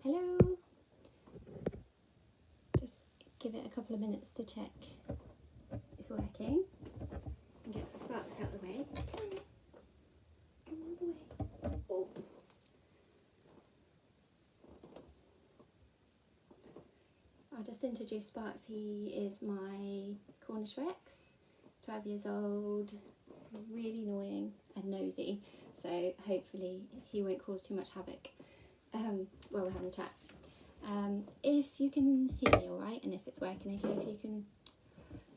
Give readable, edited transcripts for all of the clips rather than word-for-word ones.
Hello. Just give it a couple of minutes to check it's working and get the sparks out of the way. Come on the way. Oh. I'll just introduce Sparks. He is my Cornish Rex, 12 years old. He's really annoying and nosy, so hopefully he won't cause too much havoc while we're having a chat. If you can hear me all right, and if it's working okay, if you can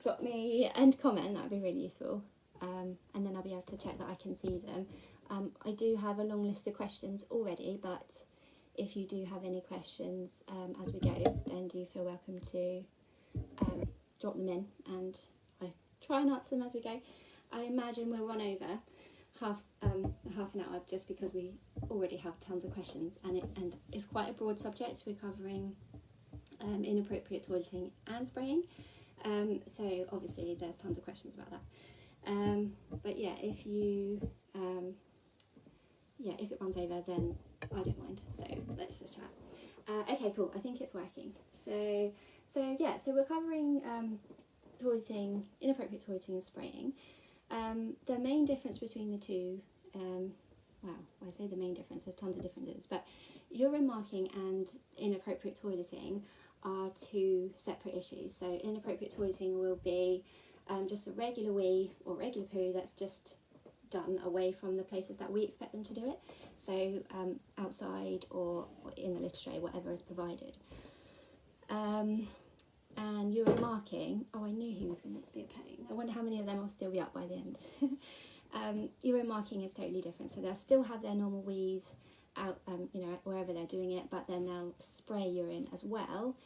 drop me and comment, that would be really useful, and then I'll be able to check that I can see them. I do have a long list of questions already, but if you do have any questions as we go, then do feel welcome to drop them in, and I try and answer them as we go. I imagine we'll run over half an hour just because we already have tons of questions, and it's quite a broad subject. We're covering inappropriate toileting and spraying, so obviously there's tons of questions about that. But yeah, if it runs over, then I don't mind. So let's just chat. Okay, cool. I think it's working. So we're covering toileting, inappropriate toileting and spraying. The main difference between the two, well, I say the main difference, there's tons of differences, but urine marking and inappropriate toileting are two separate issues. So inappropriate toileting will be just a regular wee or regular poo that's just done away from the places that we expect them to do it, so outside or in the litter tray, whatever is provided. And urine marking, oh, I knew he was going to be a pain. I wonder how many of them will still be up by the end. Urine marking is totally different, so they'll still have their normal wees out, wherever they're doing it, but then they'll spray urine as well,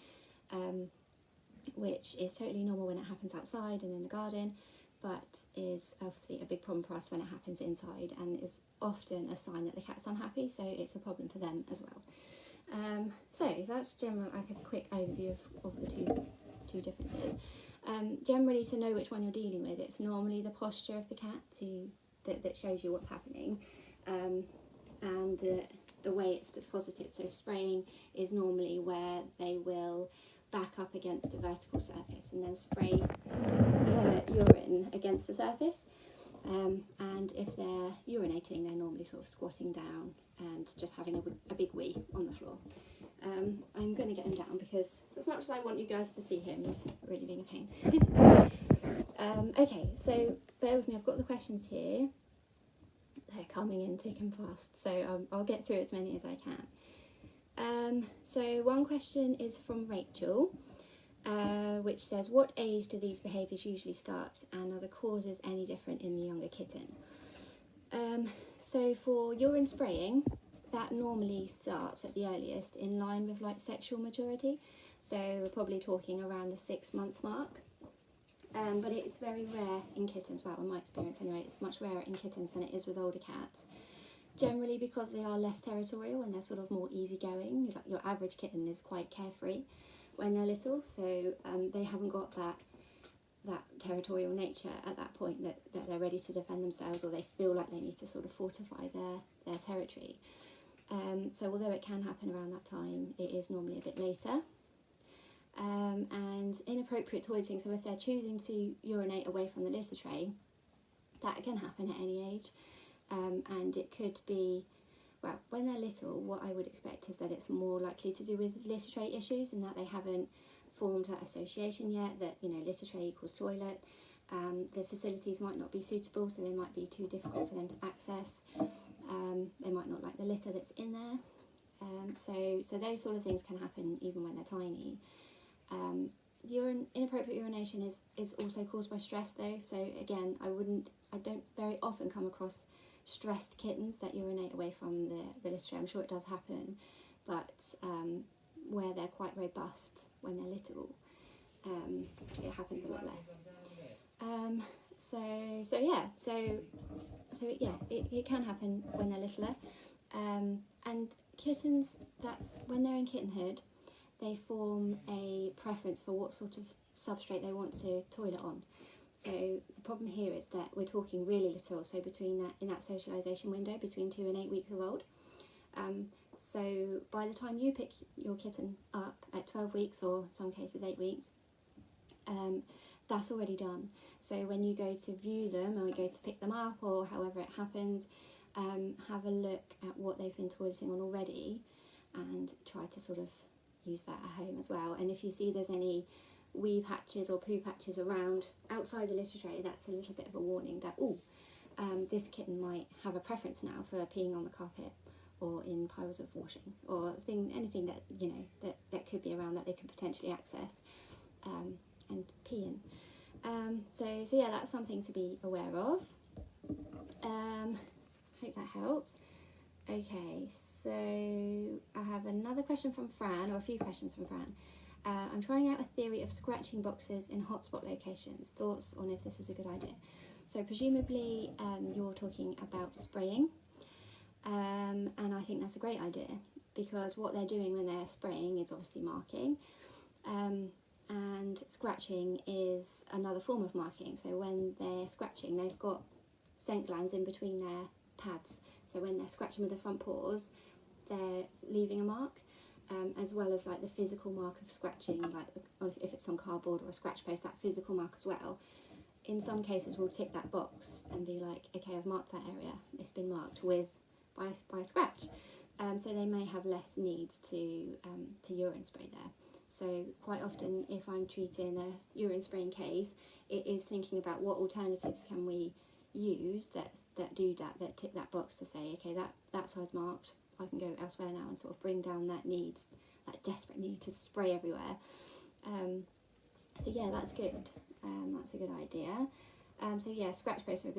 which is totally normal when it happens outside and in the garden, but is obviously a big problem for us when it happens inside, and is often a sign that the cat's unhappy, so it's a problem for them as well. So that's general, like a quick overview of the two differences. Generally, to know which one you're dealing with, it's normally the posture of the cat that shows you what's happening, and the way it's deposited. So spraying is normally where they will back up against a vertical surface and then spray the urine against the surface. And if they're urinating, they're normally sort of squatting down and just having a big wee on the floor. I'm going to get him down because as much as I want you guys to see him, he's really being a pain. Okay, so bear with me, I've got the questions here. They're coming in thick and fast, so I'll get through as many as I can. So one question is from Rachel, which says, what age do these behaviours usually start, and are the causes any different in the younger kitten? So for urine spraying, that normally starts at the earliest in line with like sexual maturity, so we're probably talking around the 6-month mark, but it's very rare in kittens. Well, in my experience anyway, it's much rarer in kittens than it is with older cats, generally because they are less territorial and they're sort of more easygoing. Like your average kitten is quite carefree when they're little, so they haven't got that territorial nature at that point that they're ready to defend themselves, or they feel like they need to sort of fortify their territory. So although it can happen around that time, it is normally a bit later. And inappropriate toileting, so if they're choosing to urinate away from the litter tray, that can happen at any age. And it could be, well, when they're little, what I would expect is that it's more likely to do with litter tray issues, and that they haven't formed that association yet, that, litter tray equals toilet. The facilities might not be suitable, so they might be too difficult for them to access. They might not like the litter that's in there. So those sort of things can happen even when they're tiny. Inappropriate urination is also caused by stress though. So again, I don't very often come across stressed kittens that urinate away from the litter tray. I'm sure it does happen, but where they're quite robust when they're little, it happens a lot less. It can happen when they're littler, and kittens, that's when they're in kittenhood, they form a preference for what sort of substrate they want to toilet on. So the problem here is that we're talking really little, so in that socialisation window between 2 and 8 weeks of old. So by the time you pick your kitten up at 12 weeks, or in some cases 8 weeks, that's already done. So when you go to view them or you go to pick them up, or however it happens, have a look at what they've been toileting on already and try to sort of use that at home as well. And if you see there's any wee patches or poo patches around outside the litter tray, that's a little bit of a warning that, this kitten might have a preference now for peeing on the carpet or in piles of washing, or anything that, you know, that could be around that they could potentially access and pee in. So yeah, that's something to be aware of. Hope that helps. Okay, so I have another question from Fran, or a few questions from Fran. I'm trying out a theory of scratching boxes in hotspot locations. Thoughts on if this is a good idea? So presumably you're talking about spraying, and I think that's a great idea, because what they're doing when they're spraying is obviously marking, and scratching is another form of marking. So when they're scratching, they've got scent glands in between their pads. So when they're scratching with the front paws, they're leaving a mark, as well as like the physical mark of scratching, like if it's on cardboard or a scratch post, that physical mark as well. In some cases, we'll tick that box and be like, okay, I've marked that area. It's been marked by a scratch. So they may have less needs to urine spray there. So quite often, if I'm treating a urine spraying case, it is thinking about what alternatives can we use that tick that box to say, okay, that side's marked, I can go elsewhere now, and sort of bring down that desperate need to spray everywhere. So yeah, that's good. That's a good idea. So yeah, scratch posts are a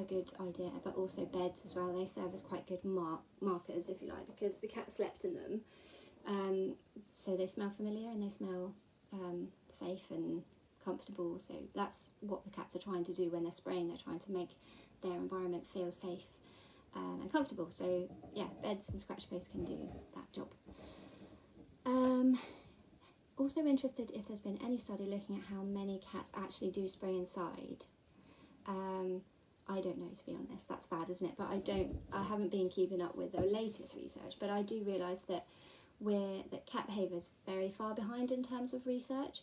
good idea, but also beds as well. They serve as quite good markers, if you like, because the cat slept in them. So they smell familiar and they smell safe and comfortable. So that's what the cats are trying to do when they're spraying. They're trying to make their environment feel safe and comfortable. So yeah, beds and scratch posts can do that job. Also interested if there's been any study looking at how many cats actually do spray inside. I don't know, to be honest. That's bad, isn't it? But I haven't been keeping up with the latest research, but I do realise that cat behaviour is very far behind in terms of research.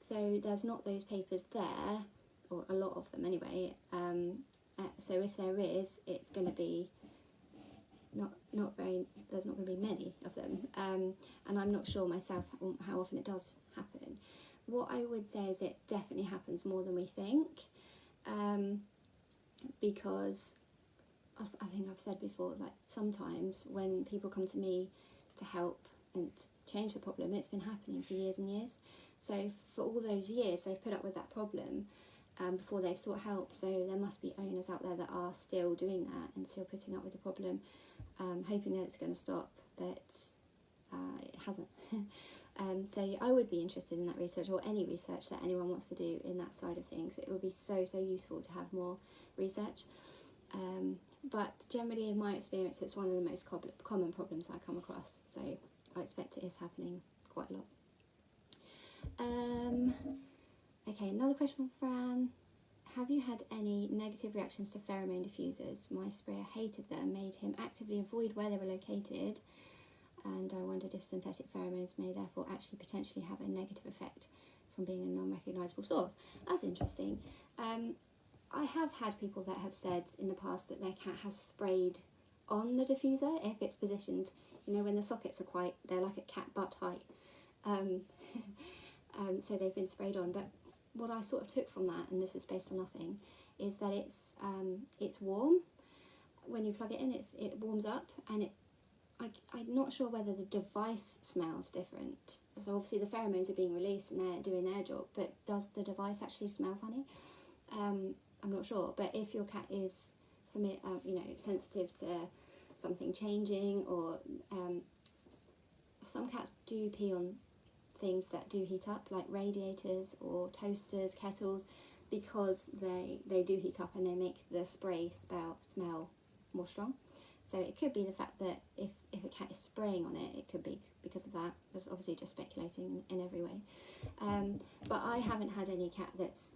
So there's not those papers there, or a lot of them anyway. So if there is, it's going to be there's not going to be many of them. And I'm not sure myself how often it does happen. What I would say is it definitely happens more than we think. Because I think I've said before, like sometimes when people come to me to help and change the problem, it's been happening for years and years. So for all those years they've put up with that problem before they've sought help. So there must be owners out there that are still doing that and still putting up with the problem, hoping that it's going to stop, but it hasn't. So I would be interested in that research, or any research that anyone wants to do in that side of things. It would be so useful to have more research. But generally, in my experience, it's one of the most common problems I come across. So I expect it is happening quite a lot. Okay, another question from Fran. Have you had any negative reactions to pheromone diffusers? My sprayer hated them, made him actively avoid where they were located, and I wondered if synthetic pheromones may therefore actually potentially have a negative effect from being a non-recognisable source. That's interesting. I have had people that have said in the past that their cat has sprayed on the diffuser if it's positioned, you know, when the sockets are they're like at cat butt height. So they've been sprayed on. But what I sort of took from that, and this is based on nothing, is that it's warm. When you plug it in, it warms up, and I'm not sure whether the device smells different. So obviously the pheromones are being released and they're doing their job, but does the device actually smell funny? I'm not sure. But if your cat is, sensitive to something changing, or some cats do pee on things that do heat up, like radiators or toasters, kettles, because they do heat up and they make the spray smell more strong. So it could be the fact that if a cat is spraying on it, it could be because of that. It's obviously just speculating in every way. But I haven't had any cat that's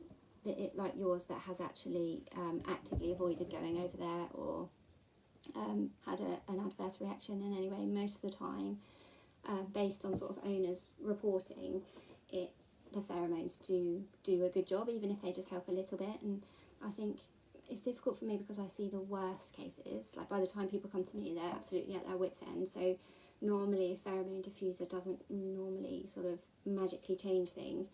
like yours that has actually actively avoided going over there, or had an adverse reaction in any way. Most of the time, based on sort of owners reporting, the pheromones do a good job, even if they just help a little bit. And I think it's difficult for me because I see the worst cases. Like by the time people come to me, they're absolutely at their wits' end. So normally a pheromone diffuser doesn't normally sort of magically change things,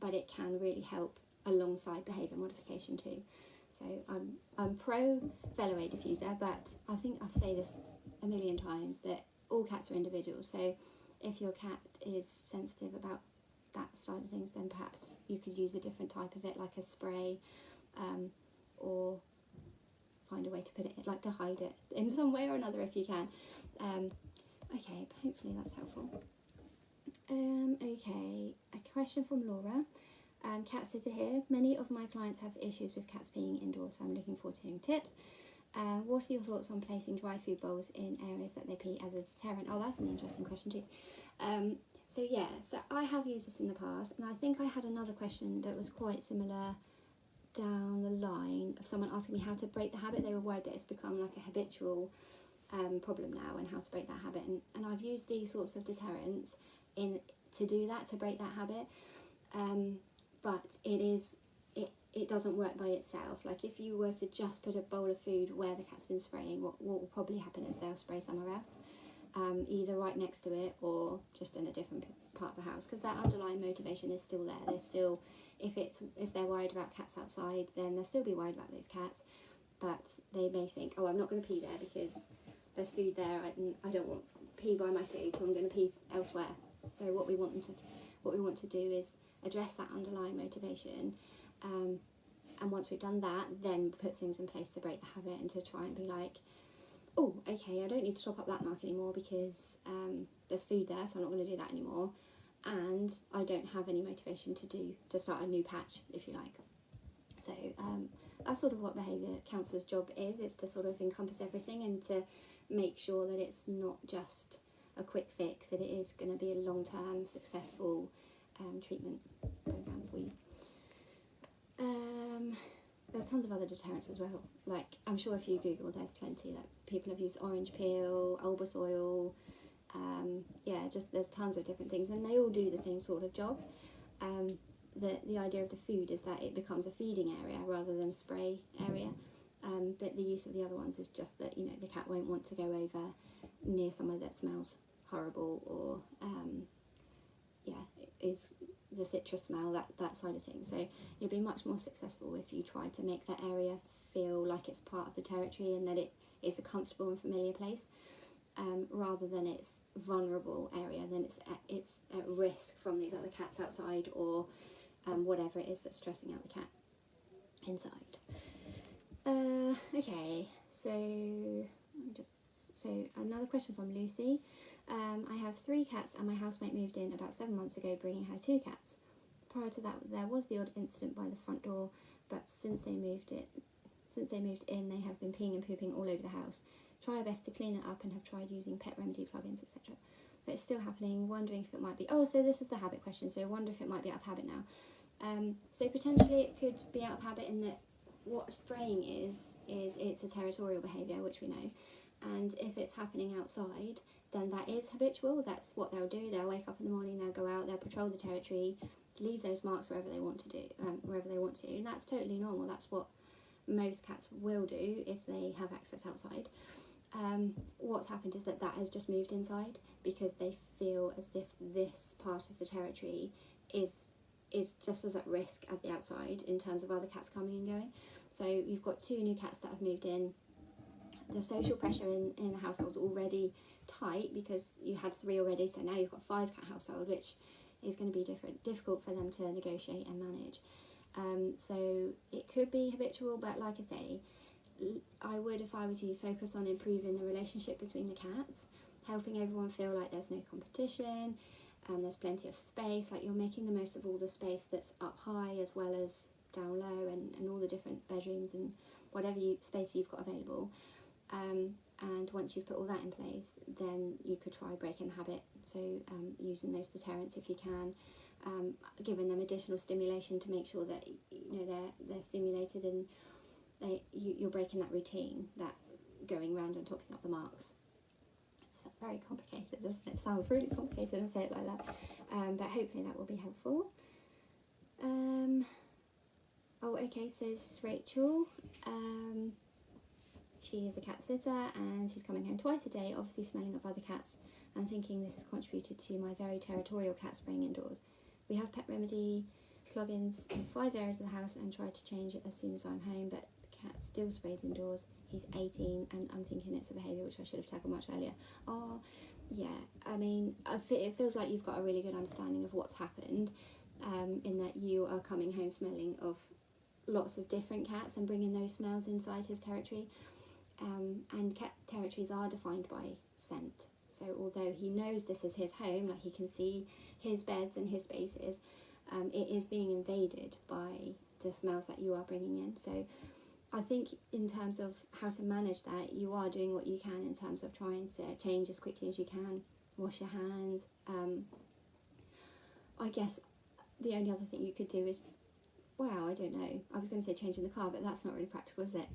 but it can really help alongside behaviour modification too. So I'm pro Pheromone diffuser, but I think I've said this a million times that all cats are individuals. So if your cat is sensitive about that side of things, then perhaps you could use a different type of it, like a spray, or find a way to put it, like to hide it in some way or another if you can. Okay, hopefully that's helpful. Okay, a question from Laura. Cat sitter here. Many of my clients have issues with cats being indoors, so I'm looking forward to hearing tips. What are your thoughts on placing dry food bowls in areas that they pee as a deterrent? Oh, that's an interesting question too. So I have used this in the past, and I think I had another question that was quite similar down the line of someone asking me how to break the habit. They were worried that it's become like a habitual problem now, and how to break that habit. And I've used these sorts of deterrents to do that, to break that habit. But it doesn't work by itself. Like if you were to just put a bowl of food where the cat's been spraying, what will probably happen is they'll spray somewhere else, either right next to it or just in a different part of the house, because that underlying motivation is still there. They're still, if they're worried about cats outside, then they'll still be worried about those cats, but they may think, oh, I'm not going to pee there because there's food there, and I don't want pee by my food, so I'm going to pee elsewhere. So what we want to do is address that underlying motivation, and once we've done that, then put things in place to break the habit and to try and be like, oh, okay, I don't need to top up that mark anymore because there's food there, so I'm not going to do that anymore, and I don't have any motivation to start a new patch, if you like. So that's sort of what behaviour counsellor's job is. It's to sort of encompass everything and to make sure that it's not just a quick fix, that it is going to be a long-term successful treatment program for you. There's tons of other deterrents as well. Like, I'm sure if you Google, there's plenty that people have used. Orange peel, albus oil, there's tons of different things, and they all do the same sort of job. The idea of the food is that it becomes a feeding area rather than a spray area, but the use of the other ones is just that, you know, the cat won't want to go over near somewhere that smells horrible, or is the citrus smell, that side of things. So you'll be much more successful if you try to make that area feel like it's part of the territory and that it is a comfortable and familiar place, rather than it's vulnerable area, then it's at risk from these other cats outside, or whatever it is that's stressing out the cat inside. Okay, so another question from Lucy. I have 3 cats and my housemate moved in about 7 months ago, bringing her 2 cats. Prior to that, there was the odd incident by the front door, but since they moved in, they have been peeing and pooping all over the house. Try our best to clean it up and have tried using pet remedy plugins, etc. But it's still happening, wondering if it might be... Oh, so this is the habit question, so I wonder if it might be out of habit now. So potentially it could be out of habit in that what spraying is it's a territorial behaviour, which we know. And if it's happening outside, then that is habitual. That's what they'll do. They'll wake up in the morning, they'll go out, they'll patrol the territory, leave those marks wherever they want to, and that's totally normal. That's what most cats will do if they have access outside. What's happened is that has just moved inside because they feel as if this part of the territory is just as at risk as the outside in terms of other cats coming and going. So you've got 2 new cats that have moved in. The social pressure in the household is already tight because you had 3 already, so now you've got 5 cat household, which is going to be difficult for them to negotiate and manage. So it could be habitual, but like I say, I would, if I was you, focus on improving the relationship between the cats, helping everyone feel like there's no competition, there's plenty of space, like you're making the most of all the space that's up high as well as down low, and all the different bedrooms and whatever space you've got available. And once you've put all that in place, then you could try breaking the habit. So using those deterrents if you can, giving them additional stimulation to make sure that they're stimulated and you're breaking that routine, that going around and talking up the marks. It's very complicated, doesn't it? It sounds really complicated and say it like that, but hopefully that will be helpful. Oh, okay, so this is Rachel. She is a cat sitter and she's coming home twice a day, obviously smelling of other cats, and thinking this has contributed to my very territorial cat spraying indoors. We have pet remedy plugins in 5 areas of the house and tried to change it as soon as I'm home, but the cat still sprays indoors. He's 18 and I'm thinking it's a behaviour which I should have tackled much earlier. Oh, yeah, I mean, it feels like you've got a really good understanding of what's happened, in that you are coming home smelling of lots of different cats and bringing those smells inside his territory. And cat territories are defined by scent. So although he knows this is his home, like he can see his beds and his spaces, it is being invaded by the smells that you are bringing in. So I think in terms of how to manage that, you are doing what you can in terms of trying to change as quickly as you can, wash your hands. I guess the only other thing you could do is, well, I don't know, I was going to say change in the car, but that's not really practical, is it?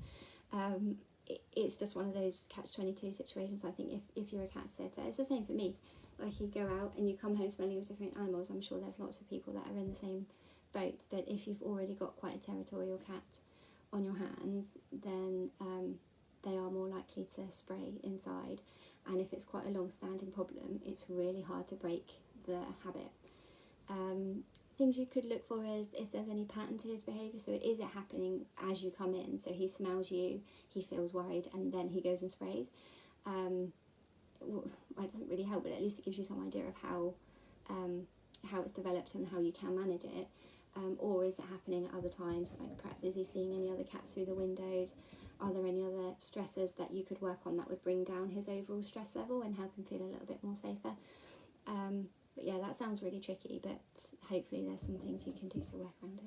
It's just one of those catch-22 situations. I think if you're a cat sitter, it's the same for me. Like, you go out and you come home smelling of different animals. I'm sure there's lots of people that are in the same boat, but if you've already got quite a territorial cat on your hands, then they are more likely to spray inside, and if it's quite a long-standing problem, it's really hard to break the habit. Things you could look for is if there's any pattern to his behaviour. So is it happening as you come in? So he smells you, he feels worried, and then he goes and sprays. It doesn't really help, but at least it gives you some idea of how it's developed and how you can manage it. Or is it happening at other times? Like, perhaps is he seeing any other cats through the windows? Are there any other stressors that you could work on that would bring down his overall stress level and help him feel a little bit more safer? But yeah, that sounds really tricky, but hopefully there's some things you can do to work around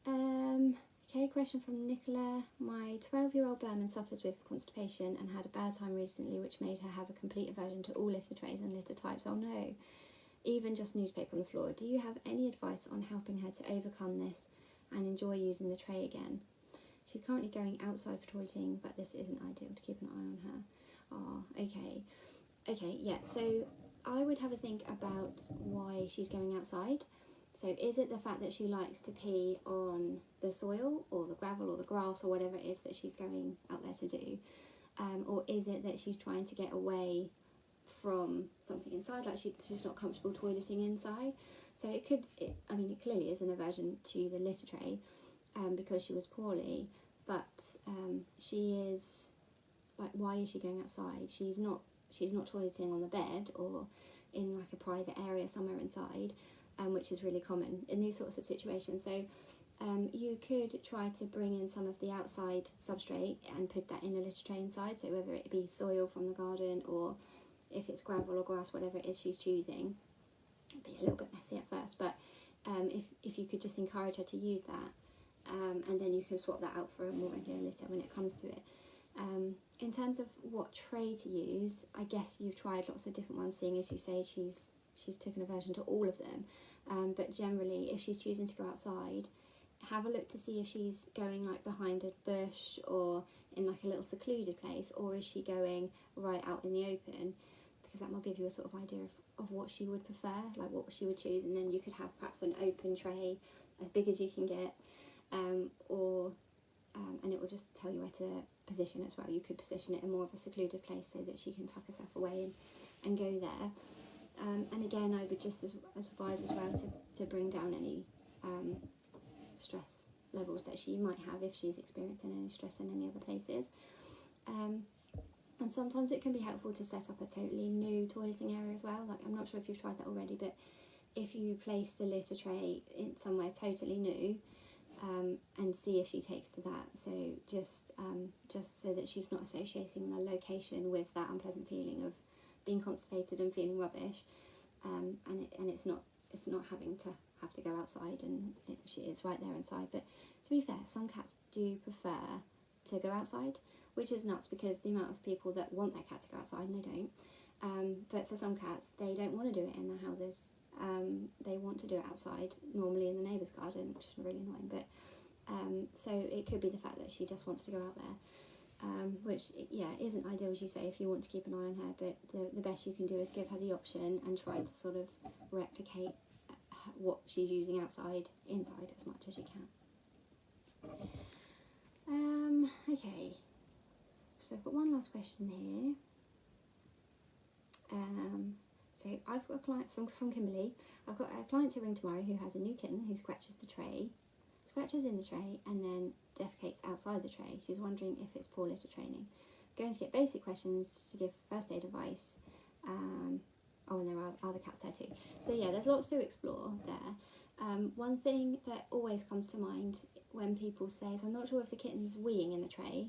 it. Okay, question from Nicola. My 12-year-old Berman suffers with constipation and had a bad time recently, which made her have a complete aversion to all litter trays and litter types. Oh no, even just newspaper on the floor. Do you have any advice on helping her to overcome this and enjoy using the tray again? She's currently going outside for toileting, but this isn't ideal to keep an eye on her. Oh, okay. Okay, yeah, so I would have a think about why she's going outside. So is it the fact that she likes to pee on the soil or the gravel or the grass or whatever it is that she's going out there to do? Or is it that she's trying to get away from something inside, like she's not comfortable toileting inside? So it clearly is an aversion to the litter tray because she was poorly, but she is, like, why is she going outside? She's not toileting on the bed or in like a private area somewhere inside, which is really common in these sorts of situations. So you could try to bring in some of the outside substrate and put that in a litter tray inside. So whether it be soil from the garden or if it's gravel or grass, whatever it is she's choosing. It'd be a little bit messy at first, but if you could just encourage her to use that, and then you can swap that out for a more regular litter when it comes to it. In terms of what tray to use, I guess you've tried lots of different ones, seeing as you say she's taken aversion to all of them. But generally, if she's choosing to go outside, have a look to see if she's going like behind a bush or in like a little secluded place, or is she going right out in the open, because that will give you a sort of idea of what she would prefer, like what she would choose. And then you could have perhaps an open tray as big as you can get, and it will just tell you where to position as well. You could position it in more of a secluded place so that she can tuck herself away and go there. And again, I would just advise as well to bring down any stress levels that she might have if she's experiencing any stress in any other places. And sometimes it can be helpful to set up a totally new toileting area as well. Like, I'm not sure if you've tried that already, but if you place the litter tray in somewhere totally new, and see if she takes to that. So just so that she's not associating the location with that unpleasant feeling of being constipated and feeling rubbish, and it's not having to go outside, and she is right there inside. But to be fair, some cats do prefer to go outside, which is nuts because the amount of people that want their cat to go outside and they don't. But for some cats, they don't want to do it in their houses. They want to do it outside, normally in the neighbour's garden, which is really annoying. But so it could be the fact that she just wants to go out there. which, yeah, isn't ideal, as you say, if you want to keep an eye on her, but the best you can do is give her the option and try to sort of replicate what she's using inside as much as you can. Okay, so I've got one last question here. So I've got a client from Kimberly. I've got a client to ring tomorrow who has a new kitten who scratches in the tray and then defecates outside the tray. She's wondering if it's poor litter training. Going to get basic questions to give first aid advice. And there are other cats there too. So yeah, there's lots to explore there. One thing that always comes to mind when people say, so I'm not sure if the kitten's weeing in the tray,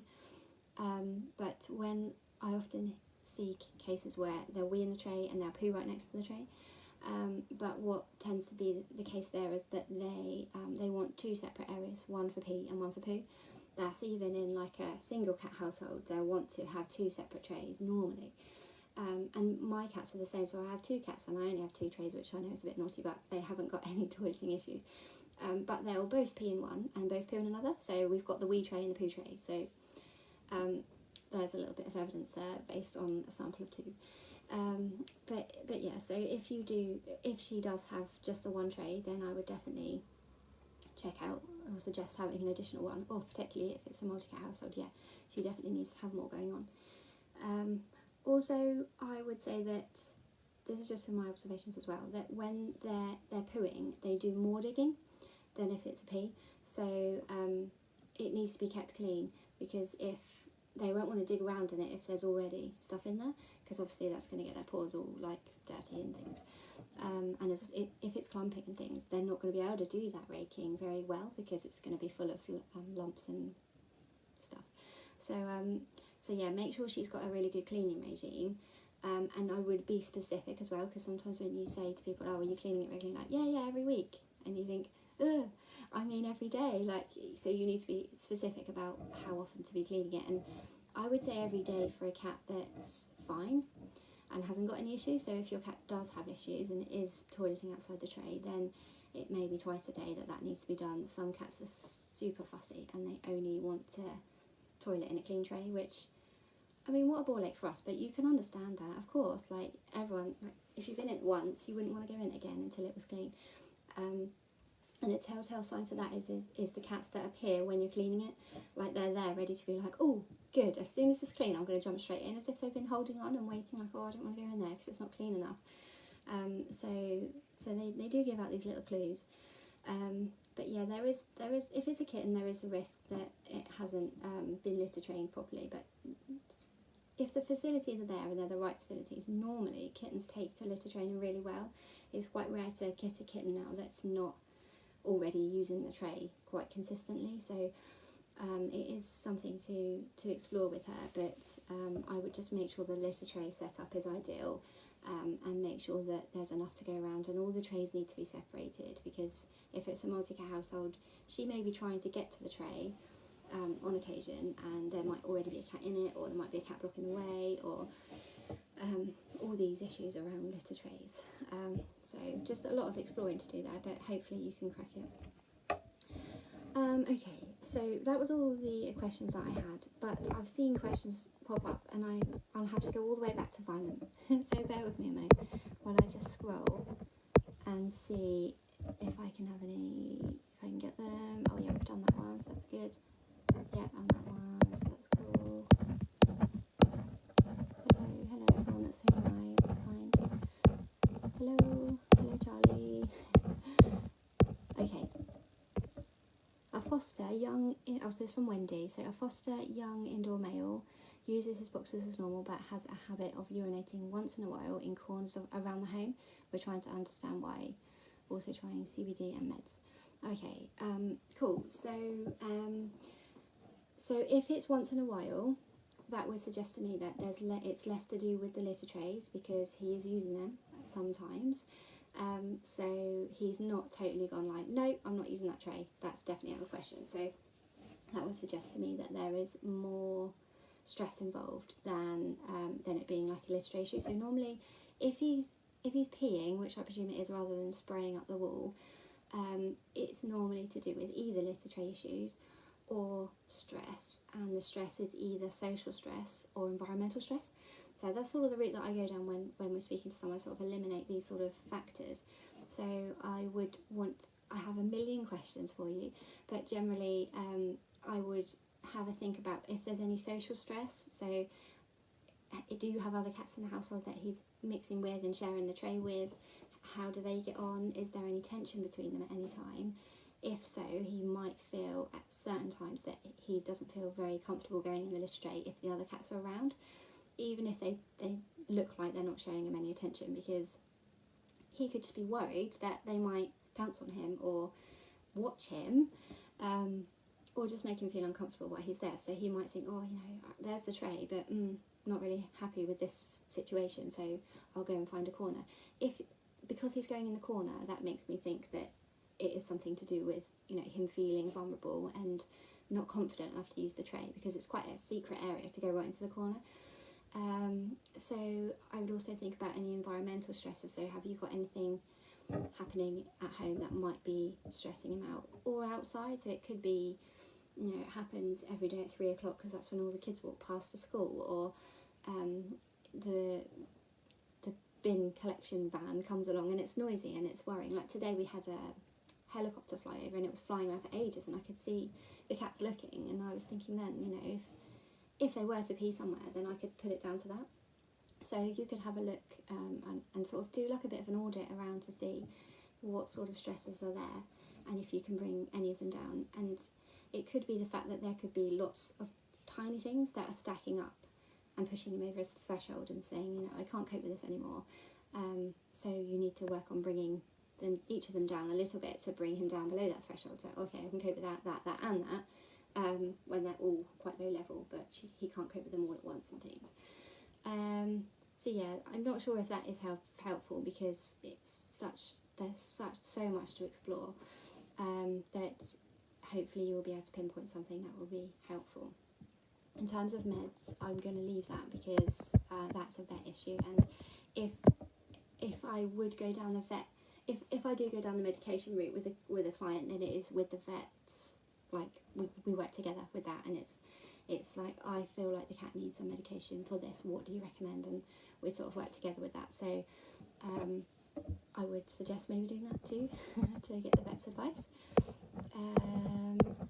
but when I often see cases where they'll wee in the tray and they'll poo right next to the tray. But what tends to be the case there is that they want two separate areas, one for pee and one for poo. That's even in like a single cat household, they'll want to have two separate trays normally. And my cats are the same, so I have two cats and I only have two trays, which I know is a bit naughty, but they haven't got any toileting issues. But they'll both pee in one and both poo in another, so we've got the wee tray and the poo tray. So there's a little bit of evidence there based on a sample of two. But yeah, so if she does have just the one tray, then I would definitely check out or suggest having an additional one, or particularly if it's a multi-cat household, yeah, she definitely needs to have more going on. Also, I would say that, this is just from my observations as well, that when they're pooing, they do more digging than if it's a pee, so it needs to be kept clean, because if they won't want to dig around in it if there's already stuff in there, because obviously that's going to get their paws all like dirty and things. And if it's clumping and things, they're not going to be able to do that raking very well, because it's going to be full of lumps and stuff. So yeah, make sure she's got a really good cleaning regime. And I would be specific as well, because sometimes when you say to people, oh, are you cleaning it regularly? Like, yeah, every week. And you think, ugh, I mean every day. Like, so you need to be specific about how often to be cleaning it. And I would say every day for a cat that's fine and hasn't got any issues. So if your cat does have issues and is toileting outside the tray, then it may be twice a day that needs to be done. Some cats are super fussy and they only want to toilet in a clean tray, which, I mean, what a ball ache for us, but you can understand that, of course. Like, everyone, like, if you've been in it once, you wouldn't want to go in again until it was clean. And a telltale sign for that is the cats that appear when you're cleaning it. Like, they're there ready to be like, oh, good, as soon as it's clean, I'm going to jump straight in, as if they've been holding on and waiting, like, oh, I don't want to go in there because it's not clean enough. So they do give out these little clues. But yeah, there is, if it's a kitten, there is the risk that it hasn't been litter trained properly. But if the facilities are there and they're the right facilities, normally kittens take to litter training really well. It's quite rare to get a kitten now that's not already using the tray quite consistently. So it is something to explore with her. But I would just make sure the litter tray setup is ideal. And make sure that there's enough to go around, and all the trays need to be separated, because if it's a multi-cat household, she may be trying to get to the tray on occasion, and there might already be a cat in it, or there might be a cat blocking the way, or all these issues around litter trays. So just a lot of exploring to do there, but hopefully you can crack it. Okay, so that was all the questions that I had, but I've seen questions pop up and I'll have to go all the way back to find them. So bear with me a moment while I just scroll and see if I can have any, if I can get them. Oh yeah, we've done that one, so that's good. Yeah, and that one, so that's cool. Hello everyone that's saying hi, that's kind. Hello Charlie. Okay. A foster young, oh, so it's from Wendy. So a foster young indoor male uses his boxes as normal, but has a habit of urinating once in a while in corners around the home. We're trying to understand why. Also trying CBD and meds. Okay, cool. So if it's once in a while, that would suggest to me that it's less to do with the litter trays, because he is using them sometimes. So he's not totally gone like, no, I'm not using that tray. That's definitely out of the question. So that would suggest to me that there is more stress involved than it being like a litter tray issue. So normally, if he's peeing, which I presume it is, rather than spraying up the wall, it's normally to do with either litter tray issues or stress, and the stress is either social stress or environmental stress. So that's sort of the route that I go down when we're speaking to someone, sort of eliminate these sort of factors. So I have a million questions for you, but generally I would have a think about if there's any social stress. So do you have other cats in the household that he's mixing with and sharing the tray with? How do they get on? Is there any tension between them at any time? If so, he might feel at certain times that he doesn't feel very comfortable going in the litter tray if the other cats are around, even if they look like they're not showing him any attention, because he could just be worried that they might pounce on him or watch him, or just make him feel uncomfortable while he's there. So he might think, oh, there's the tray, but not really happy with this situation, so I'll go and find a corner. Because he's going in the corner, that makes me think that it is something to do with him feeling vulnerable and not confident enough to use the tray, because it's quite a secret area to go right into the corner. So I would also think about any environmental stresses. So have you got anything happening at home that might be stressing him out, or outside? So it could be, it happens every day at 3 o'clock because that's when all the kids walk past the school, or the bin collection van comes along and it's noisy and it's worrying. Like today we had a helicopter fly over and it was flying around for ages, and I could see the cats looking, and I was thinking then, if they were to pee somewhere, then I could put it down to that. So you could have a look and sort of do like a bit of an audit around to see what sort of stresses are there and if you can bring any of them down. And it could be the fact that there could be lots of tiny things that are stacking up and pushing him over his threshold and saying, I can't cope with this anymore. So you need to work on bringing each of them down a little bit to bring him down below that threshold. So, okay, I can cope with that and that, when they're all quite low level, but he can't cope with them all at once and things. So yeah, I'm not sure if that is helpful, because there's so much to explore, but hopefully you will be able to pinpoint something that will be helpful. In terms of meds, I'm going to leave that because that's a vet issue, and if I would go down the vet, if I do go down the medication route with a client, then it is with the vets. Like we work together with that, and it's like, I feel like the cat needs some medication for this, what do you recommend? And we sort of work together with that. So I would suggest maybe doing that too to get the vet's advice.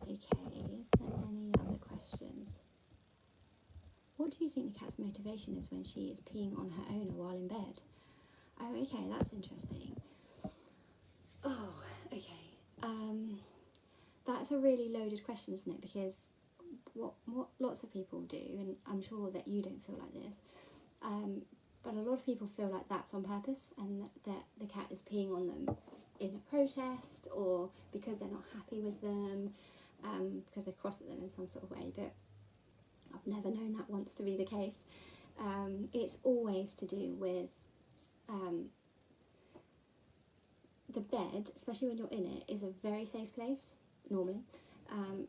Okay, is there any other questions? What do you think the cat's motivation is when she is peeing on her owner while in bed? Oh, okay, that's interesting. Oh, okay. That's a really loaded question, isn't it? Because what lots of people do, and I'm sure that you don't feel like this, but a lot of people feel like that's on purpose, and that the cat is peeing on them in a protest, or because they're not happy with them, because they're cross at them in some sort of way. But I've never known that once to be the case. It's always to do with the bed, especially when you're in it, is a very safe place normally.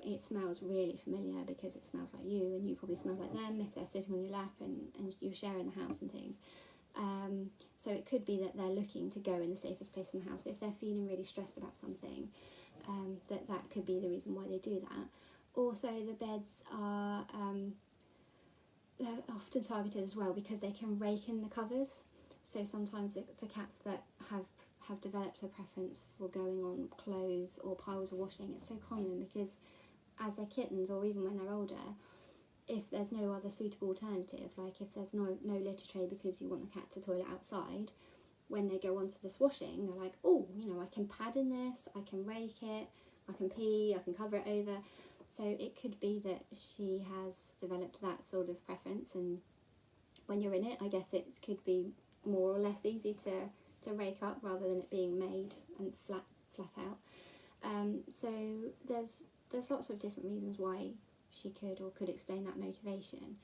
It smells really familiar because it smells like you, and you probably smell like them if they're sitting on your lap and you're sharing the house and things. So it could be that they're looking to go in the safest place in the house. If they're feeling really stressed about something, that could be the reason why they do that. Also, the beds are they're often targeted as well because they can rake in the covers. So sometimes for cats that have developed a preference for going on clothes or piles of washing, it's so common because as they're kittens, or even when they're older, if there's no other suitable alternative, like if there's no litter tray because you want the cat to toilet outside, when they go onto this washing, they're like, oh, I can pad in this, I can rake it, I can pee, I can cover it over. So it could be that she has developed that sort of preference, and when you're in it, I guess it could be more or less easy to rake up rather than it being made and flat out. So there's lots of different reasons why she could explain that motivation.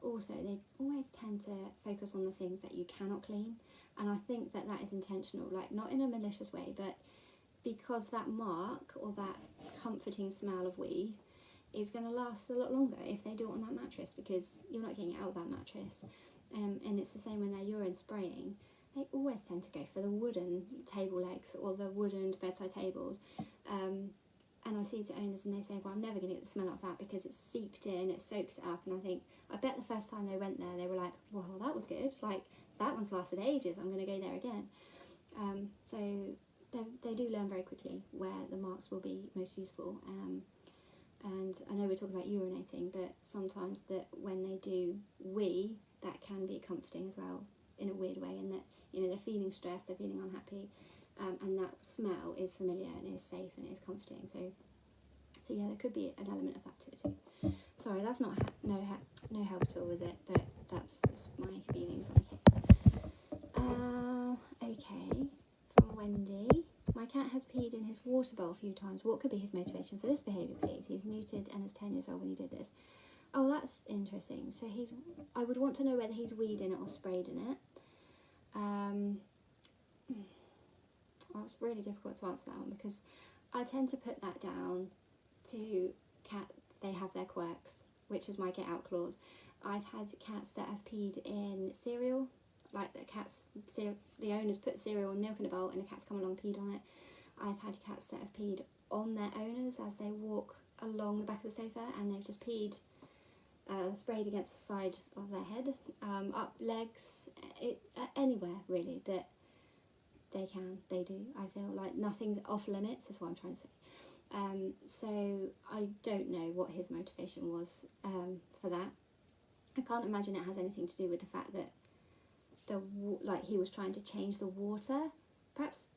Also, they always tend to focus on the things that you cannot clean, and I think that is intentional, like not in a malicious way, but because that mark or that comforting smell of wee is going to last a lot longer if they do it on that mattress, because you're not getting it out of that mattress. And it's the same when they're urine spraying. They always tend to go for the wooden table legs or the wooden bedside tables, And I see to owners and they say, well, I'm never going to get the smell out of that because it's seeped in, it's soaked it up. And I bet the first time they went there, they were like, well, that was good. Like, that one's lasted ages. I'm going to go there again. So they do learn very quickly where the marks will be most useful. And I know we're talking about urinating, but sometimes that when they do wee, that can be comforting as well in a weird way, in that, you know, they're feeling stressed, they're feeling unhappy, and that smell is familiar and is safe and is comforting. So yeah, there could be an element of that to it too. Sorry, that's not no help at all, is it? But that's just my feelings on the case. Okay, from Wendy. My cat has peed in his water bowl a few times. What could be his motivation for this behaviour, please? He's neutered and is 10 years old when he did this. Oh, that's interesting. So I would want to know whether he's weed in it or sprayed in it. Well, it's really difficult to answer that one because I tend to put that down to cats. They have their quirks, which is my get out clause. I've had cats that have peed in cereal, like the owners put cereal and milk in a bowl and the cat's come along and peed on it. I've had cats that have peed on their owners as they walk along the back of the sofa, and they've just peed, sprayed against the side of their head, up legs, anywhere really that they do. I feel like nothing's off limits is what I'm trying to say. So I don't know what his motivation was for that. I can't imagine it has anything to do with the fact that he was trying to change the water. Perhaps,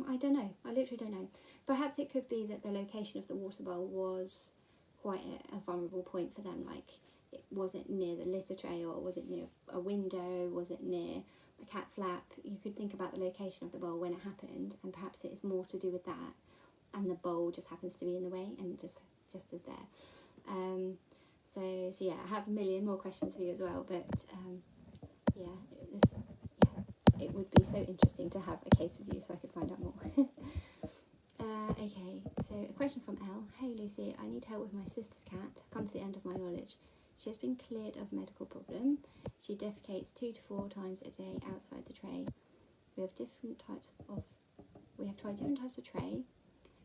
I don't know. I literally don't know. Perhaps it could be that the location of the water bowl was quite a vulnerable point for them. Like, was it near the litter tray, or was it near a window? Was it near a cat flap? You could think about the location of the bowl when it happened, and perhaps it is more to do with that, and the bowl just happens to be in the way and just is there. So yeah, I have a million more questions for you as well, but it would be so interesting to have a case with you so I could find out more. Okay, so a question from Elle. Hey Lucy, I need help with my sister's cat. I've come to the end of my knowledge. She has been cleared of medical problem. She defecates 2 to 4 times a day outside the tray. We have tried different types of tray.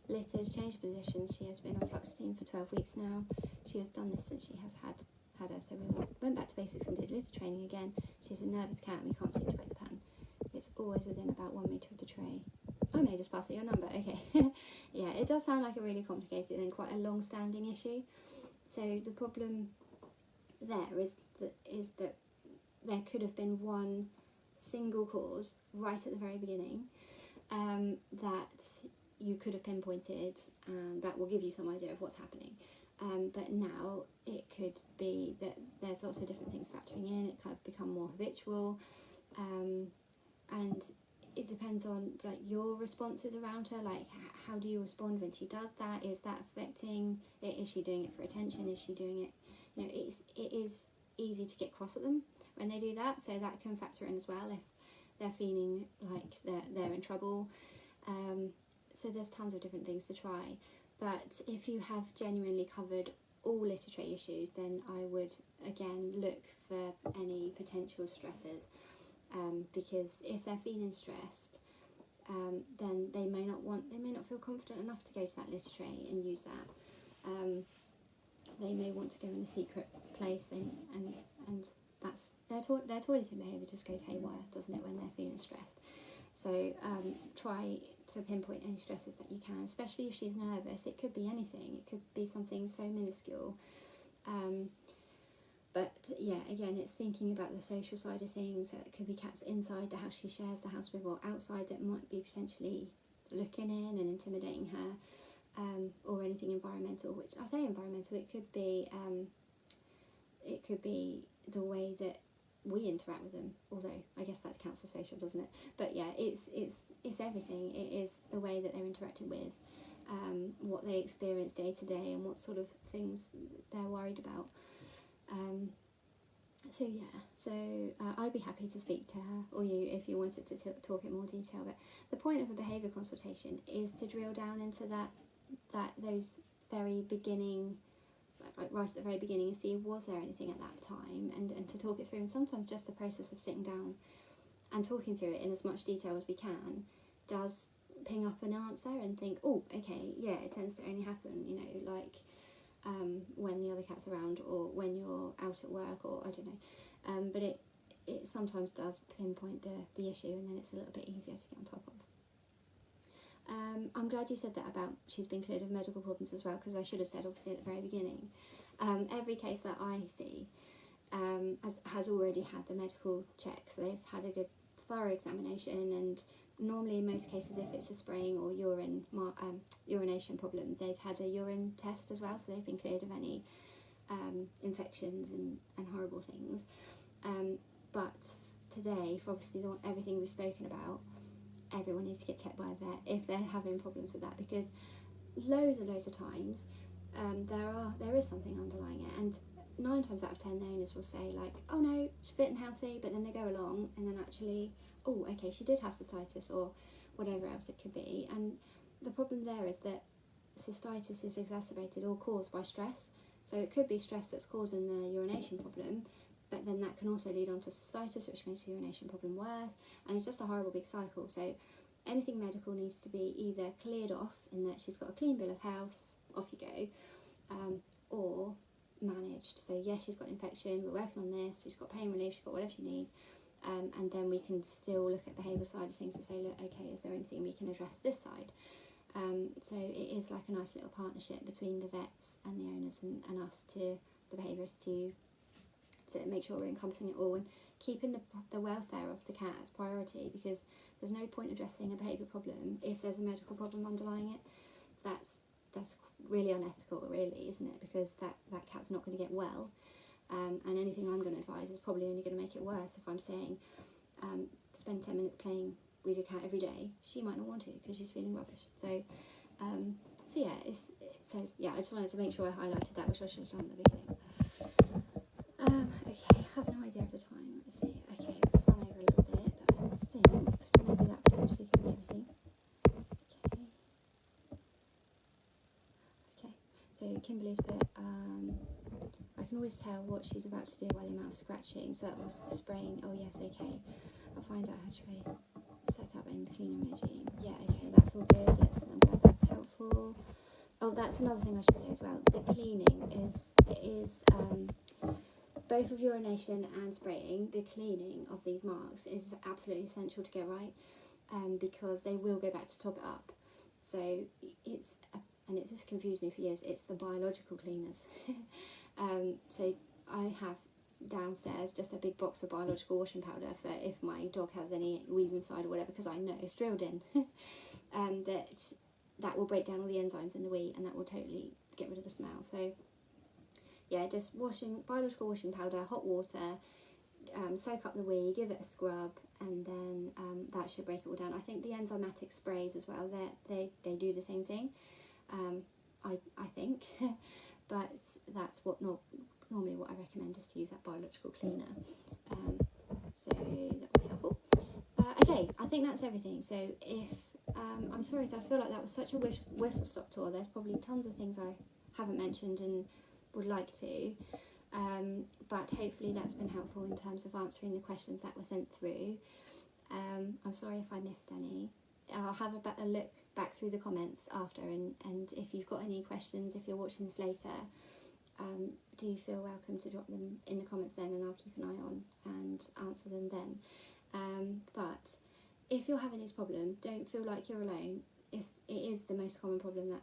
Litters, changed positions. She has been on fluoxetine for 12 weeks now. She has done this since she has had her. So we went back to basics and did litter training again. She's a nervous cat and we can't seem to break the pattern. It's always within about 1 metre of the tray. I may just pass it your number. Okay. Yeah, it does sound like a really complicated and quite a long-standing issue. So the problem there is that there could have been one single cause right at the very beginning that you could have pinpointed, and that will give you some idea of what's happening. But now it could be that there's lots of different things factoring in. It could become more habitual, and it depends on like your responses around her. Like, how do you respond when she does that? Is that affecting it? Is she doing it for attention? Is she doing it? You know, it is easy to get cross at them when they do that, so that can factor in as well if they're feeling like they're in trouble. So there's tons of different things to try, but if you have genuinely covered all litter tray issues, then I would again look for any potential stressors, because if they're feeling stressed, then they may not feel confident enough to go to that litter tray and use that. They may want to go in a secret place, and that's their toileting behaviour just goes haywire, doesn't it, when they're feeling stressed. So try to pinpoint any stresses that you can, especially if she's nervous. It could be anything. It could be something so minuscule. But yeah, again, it's thinking about the social side of things. It could be cats inside the house she shares the house with, or outside that might be potentially looking in and intimidating her, or anything environmental. Which I say environmental, it could be the way that we interact with them, although I guess that counts as social, doesn't it? But yeah, it's everything. It is the way that they're interacting with, what they experience day to day, and what sort of things they're worried about. I'd be happy to speak to her or you if you wanted to talk in more detail. But the point of a behaviour consultation is to drill down into those very beginning, like right at the very beginning, and see was there anything at that time, and to talk it through. And sometimes just the process of sitting down and talking through it in as much detail as we can does ping up an answer and think, oh, okay, yeah, it tends to only happen, you know, like when the other cat's around, or when you're out at work, or I don't know. But it sometimes does pinpoint the issue, and then it's a little bit easier to get on top of. I'm glad you said that about she's been cleared of medical problems as well, because I should have said obviously at the very beginning. Every case that I see has already had the medical check, so they've had a good thorough examination, and normally in most cases if it's a spraying or urination problem, they've had a urine test as well, so they've been cleared of any infections and horrible things. But today, for obviously everything we've spoken about, everyone needs to get checked by a vet if they're having problems with that, because loads of times there is something underlying it, and 9 times out of 10 the owners will say like, oh no, she's fit and healthy, but then they go along and then actually, oh okay, she did have cystitis or whatever else it could be. And the problem there is that cystitis is exacerbated or caused by stress, so it could be stress that's causing the urination problem, but then that can also lead on to cystitis, which makes the urination problem worse, and it's just a horrible big cycle. So anything medical needs to be either cleared off in that she's got a clean bill of health, off you go, or managed. So yes, she's got an infection, we're working on this, she's got pain relief, she's got whatever she needs, and then we can still look at the behavioural side of things and say, look, okay, is there anything we can address this side? So it is like a nice little partnership between the vets and the owners and us, to the behaviourists, to make sure we're encompassing it all and keeping the welfare of the cat as priority, because there's no point addressing a behaviour problem if there's a medical problem underlying it. That's really unethical, really, isn't it? Because that cat's not going to get well, and anything I'm going to advise is probably only going to make it worse. If I'm saying spend 10 minutes playing with your cat every day, she might not want to because she's feeling rubbish. So yeah, I just wanted to make sure I highlighted that, which I should have done at the beginning. Okay, I have no idea of the time. Let's see. Okay, I've run over a little bit, but I think maybe that potentially could be everything. Okay, so Kimberly's bit, I can always tell what she's about to do by the amount of scratching. So that was the spraying. Oh yes, okay. I'll find out her trace set up in the cleaning regime. Yeah, okay, that's all good. Yes, I'm glad that's helpful. Oh, that's another thing I should say as well. The cleaning is both of urination and spraying. The cleaning of these marks is absolutely essential to get right, because they will go back to top it up. So this confused me for years, it's the biological cleaners. So I have downstairs just a big box of biological washing powder for if my dog has any wheeze inside or whatever, because I know it's drilled in that will break down all the enzymes in the wee, and that will totally get rid of the smell. So yeah, just biological washing powder, hot water, soak up the wee, give it a scrub, and then that should break it all down. I think the enzymatic sprays as well, they do the same thing, I think, but that's normally what I recommend, is to use that biological cleaner. So that would be helpful. Okay, I think that's everything. So if I'm sorry, I feel like that was such a whistle stop tour. There's probably tons of things I haven't mentioned and would like to, but hopefully that's been helpful in terms of answering the questions that were sent through. I'm sorry if I missed any. I'll have a look back through the comments after, and if you've got any questions, if you're watching this later, do feel welcome to drop them in the comments then, and I'll keep an eye on and answer them then. But if you're having these problems, don't feel like you're alone. It is the most common problem that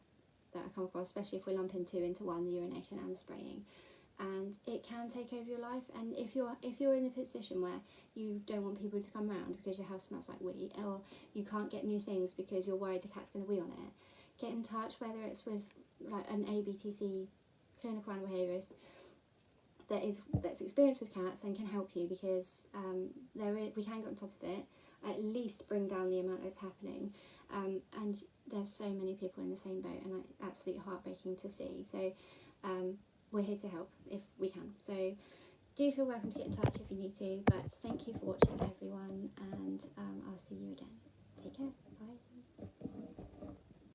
I come across, especially if we're lumping two into one, the urination and the spraying, and it can take over your life. And if you're in a position where you don't want people to come around because your house smells like wee, or you can't get new things because you're worried the cat's going to wee on it, get in touch, whether it's with like an ABTC clinical animal behaviourist that's experienced with cats and can help you, because we can get on top of it, at least bring down the amount that's happening, and there's so many people in the same boat, and absolutely heartbreaking to see. So we're here to help if we can. So do feel welcome to get in touch if you need to, but thank you for watching, everyone, and I'll see you again. Take care.